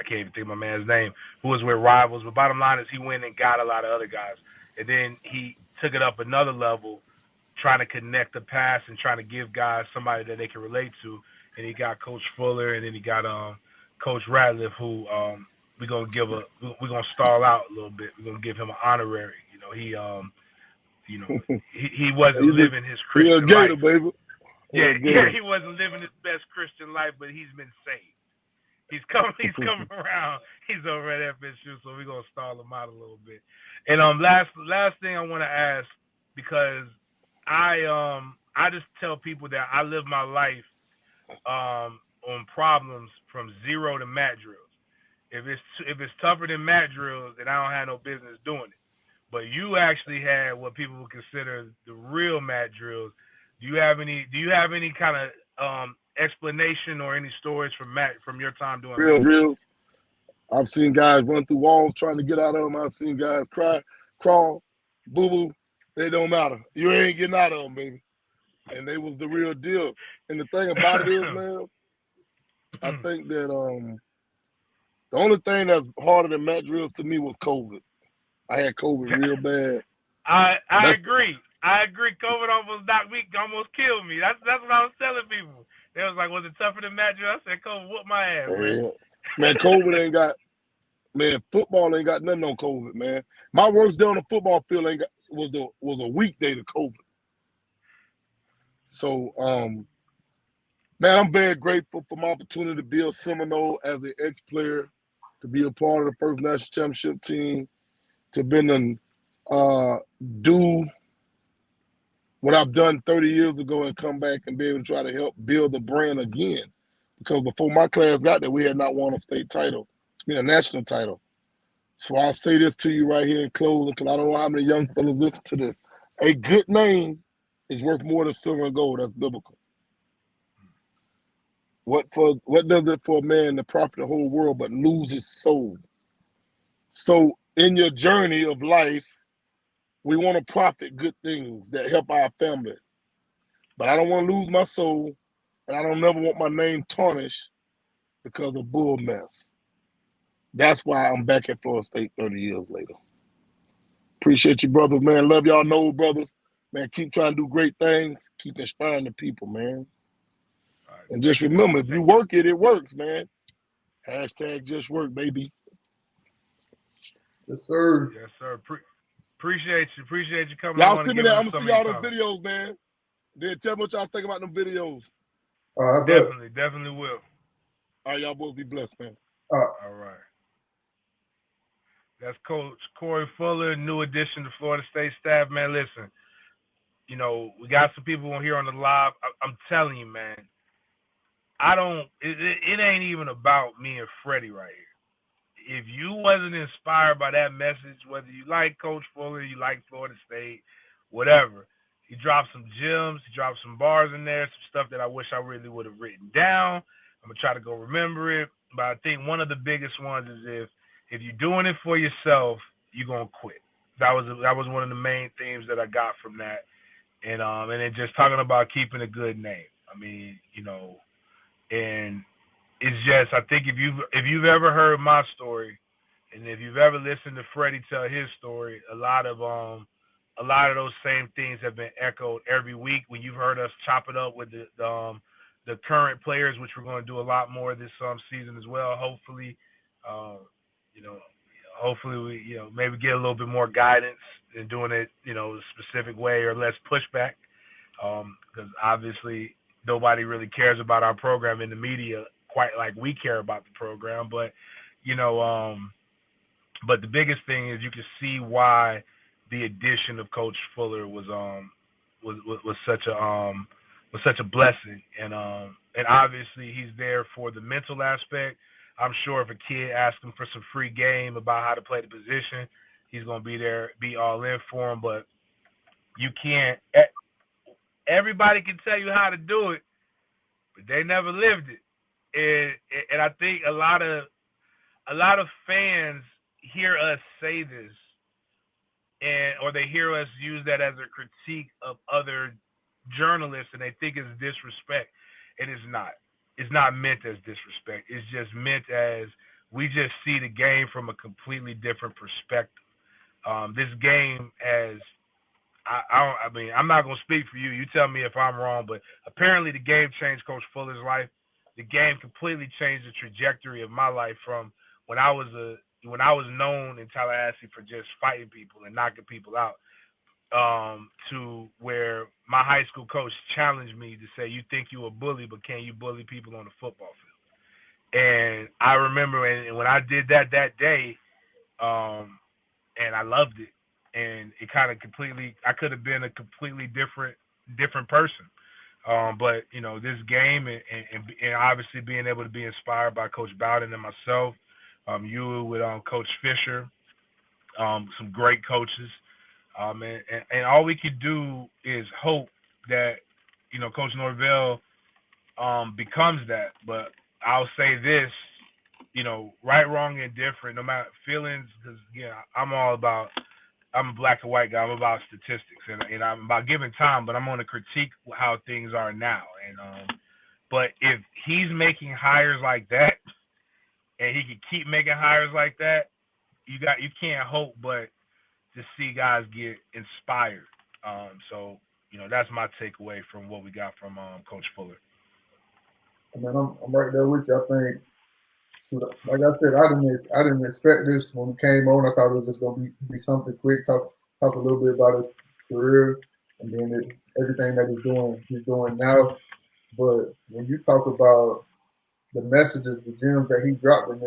can't even think of my man's name, who was with Rivals. But bottom line is he went and got a lot of other guys. And then he took it up another level, trying to connect the pass and trying to give guys somebody that they can relate to. And he got Coach Fuller, and then he got Coach Ratliff, who we're gonna stall out a little bit. We're gonna give him an honorary. You know, he wasn't living his Christian he's a gator, life. Baby. Yeah, he wasn't living his best Christian life, but he's been saved. He's coming around. He's over at FSU, so we're gonna stall him out a little bit. And last thing I want to ask, because I just tell people that I live my life on problems from zero to mat drills. If it's tougher than mat drills, then I don't have no business doing it. But you actually had what people would consider the real mat drills. Do you have any kind of explanation or any stories from your time doing real drills? I've seen guys run through walls trying to get out of them. I've seen guys crawl, boo-boo. They don't matter. You ain't getting out of them, baby. And they was the real deal. And the thing about it is, man, I think that the only thing that's harder than mat drills to me was COVID. I had COVID real bad. I agree. COVID almost killed me. That's what I was telling people. They was like, was it tougher than mat drill? I said, COVID whooped my ass, man. Man, COVID ain't got, man, football ain't got nothing on COVID, man. My worst day on the football field was a weekday to COVID. So, man, I'm very grateful for my opportunity to be a Seminole as an ex-player, to be a part of the first national championship team, to do what I've done 30 years ago and come back and be able to try to help build the brand again. Because before my class got there, we had not won a state title, a national title. So I'll say this to you right here in closing, because I don't know how many young fellas listen to this. A good name is worth more than silver and gold. That's biblical. What does it for a man to profit the whole world but lose his soul? So in your journey of life, we want to profit good things that help our family. But I don't want to lose my soul, and I don't never want my name tarnished because of bull mess. That's why I'm back at Florida State 30 years later. Appreciate you, brothers, man. Love y'all, know brothers. Man, keep trying to do great things. Keep inspiring the people, man. All right, And just thank you, remember, brother. if you work it, it works, man. Hashtag just work, baby. Yes, sir. Yes, sir. Appreciate you. Appreciate you coming Y'all on and send me that. giving I'm us gonna see some of your y'all the time. videos, man. Then tell me what y'all think about them videos. I bet. Definitely will. All right, y'all boys be blessed, man. All right. That's Coach Corey Fuller, new addition to Florida State staff. Man, listen, you know, we got some people on here on the live. I'm telling you, man, it ain't even about me and Freddie right here. If you wasn't inspired by that message, whether you like Coach Fuller, you like Florida State, whatever, he dropped some gems, he dropped some bars in there, some stuff that I wish I really would have written down. I'm gonna try to go remember it. But I think one of the biggest ones is if you're doing it for yourself, you're gonna quit. That was one of the main themes that I got from that. And then just talking about keeping a good name. I mean, you know, and it's just I think if you've ever heard my story, and if you've ever listened to Freddie tell his story, a lot of those same things have been echoed every week when you've heard us chop it up with the current players, which we're going to do a lot more this season as well. Hopefully, you know, hopefully we maybe get a little bit more guidance in doing it a specific way or less pushback, because obviously nobody really cares about our program in the media quite like we care about the program. But you know, but the biggest thing is you can see why the addition of Coach Fuller was such a blessing, and obviously he's there for the mental aspect. I'm sure if a kid asks him for some free game about how to play the position, he's gonna be there, be all in for him. But you can't. Everybody can tell you how to do it, but they never lived it. And I think a lot of fans hear us say this, or they hear us use that as a critique of other journalists, and they think it's disrespect. It is not. It's not meant as disrespect. It's just meant as we just see the game from a completely different perspective. This game has. I mean, I'm not gonna speak for you. You tell me if I'm wrong, but apparently the game changed Coach Fuller's life. The game completely changed the trajectory of my life from when I was known in Tallahassee for just fighting people and knocking people out, to where my high school coach challenged me to say, "You think you a bully, but can you bully people on the football field?" And I remember, and when I did that day, and I loved it, and it kind of completely, I could have been a completely different person. But this game and obviously being able to be inspired by Coach Bowden and myself, you with Coach Fisher, some great coaches, and all we could do is hope that Coach Norvell becomes that. But I'll say this, right, wrong, and different, no matter feelings, because I'm a black and white guy. I'm about statistics, and I'm about giving time, but I'm going to critique how things are now. And but if he's making hires like that, and he can keep making hires like that, you can't hope but to see guys get inspired. So that's my takeaway from what we got from Coach Fuller. I mean, I'm right there with you. I think, like I said, I didn't expect this when it came on. I thought it was just gonna be something quick. Talk a little bit about his career and then everything that he's doing now. But when you talk about the messages, the gems that he dropped in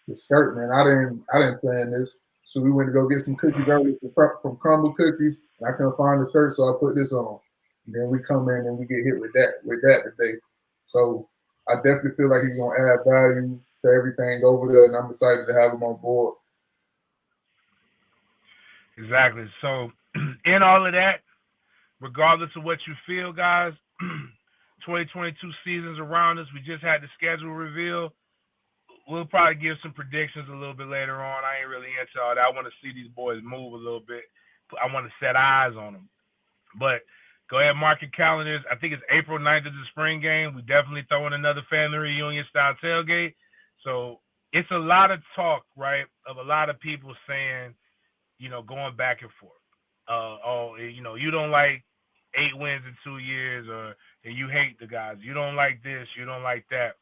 this shirt, man, I didn't plan this. So we went to go get some cookies early from Crumble Cookies, and I couldn't find the shirt, so I put this on. And then we come in and we get hit with that today. So I definitely feel like he's gonna add value to everything over there, and I'm excited to have him on board. Exactly. So in all of that, regardless of what you feel, guys, 2022 season's around us. We just had the schedule reveal. We'll probably give some predictions a little bit later on. I ain't really into all that. I want to see these boys move a little bit. I want to set eyes on them. But Go ahead, mark your calendars. I think it's April 9th is the spring game. We definitely throwing another family reunion style tailgate. So it's a lot of talk, right, of a lot of people saying, going back and forth. You don't like 8 wins in 2 years, or you hate the guys. You don't like this. You don't like that.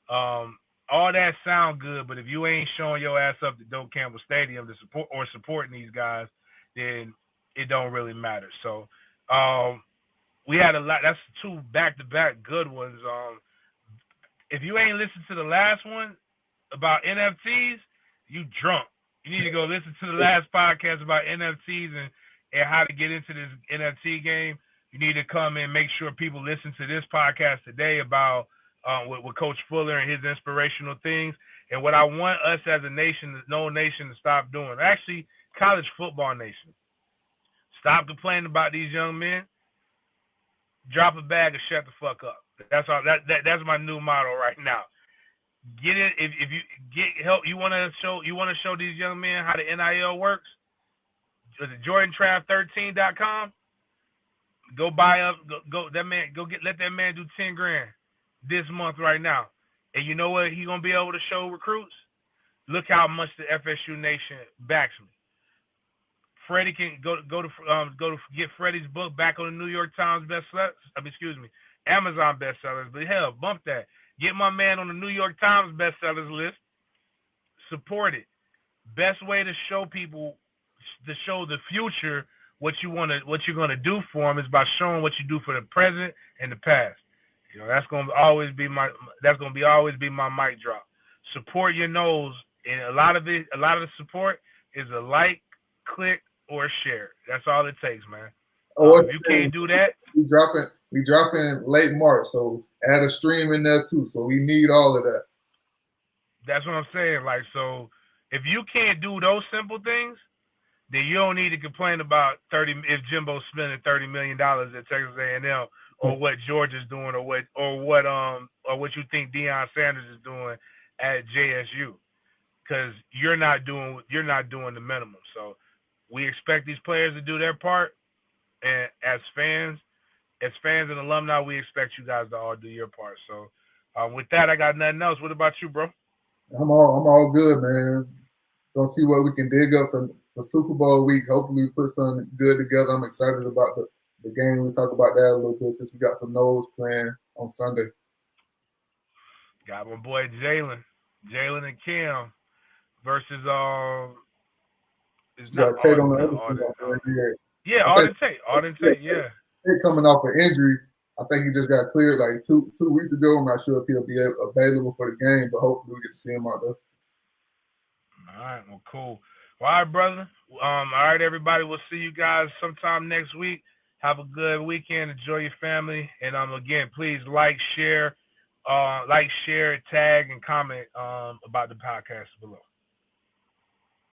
All that sound good, but if you ain't showing your ass up to Doak Campbell Stadium to supporting these guys, then it don't really matter. So we had a lot. That's 2 back-to-back good ones. If you ain't listened to the last one about NFTs, you drunk. You need to go listen to the last podcast about NFTs and how to get into this NFT game. You need to come and make sure people listen to this podcast today about with Coach Fuller and his inspirational things. And what I want us as a nation, to stop doing. Actually, college football nation. Stop complaining about these young men. Drop a bag and shut the fuck up. That's all. That's my new motto right now. Get it if you get help. You want to show these young men how the NIL works. Is it JordanTrav13.com? Go buy up. Go that man. Let that man do 10 grand this month right now. And you know what? He gonna be able to show recruits. Look how much the FSU Nation backs me. Freddie can go to get Freddie's book back on the New York Times bestsellers. Amazon bestsellers. But hell, bump that. Get my man on the New York Times bestsellers list. Support it. Best way to show people, to show the future what you're gonna do for them is by showing what you do for the present and the past. That's gonna always be my mic drop. Support your nose, and a lot of the support is a like, click, or a share. That's all it takes, man. If you can't do that, we dropping late March, so add a stream in there too. So we need all of that. That's what I'm saying. Like, so if you can't do those simple things, then you don't need to complain about if Jimbo's spending $30 million at Texas A&M, or what Georgia's doing, or what you think Deion Sanders is doing at JSU, because you're not doing the minimum. So we expect these players to do their part, and as fans and alumni, we expect you guys to all do your part. So with that, I got nothing else. What about you, bro? I'm all good, man. Gonna see what we can dig up for Super Bowl week. Hopefully we put something good together. I'm excited about the game. We'll talk about that a little bit since we got some Noles playing on Sunday. Got my boy Jalen and Cam versus it's not Tate on the other team. Yeah, Arden Tate, yeah. Tate coming off an injury. I think he just got cleared like two weeks ago. I'm not sure if he'll be available for the game, but hopefully we get to see him out there. All right, well, cool. Well, all right, brother. All right, everybody. We'll see you guys sometime next week. Have a good weekend. Enjoy your family. And again, please like, share, tag, and comment about the podcast below.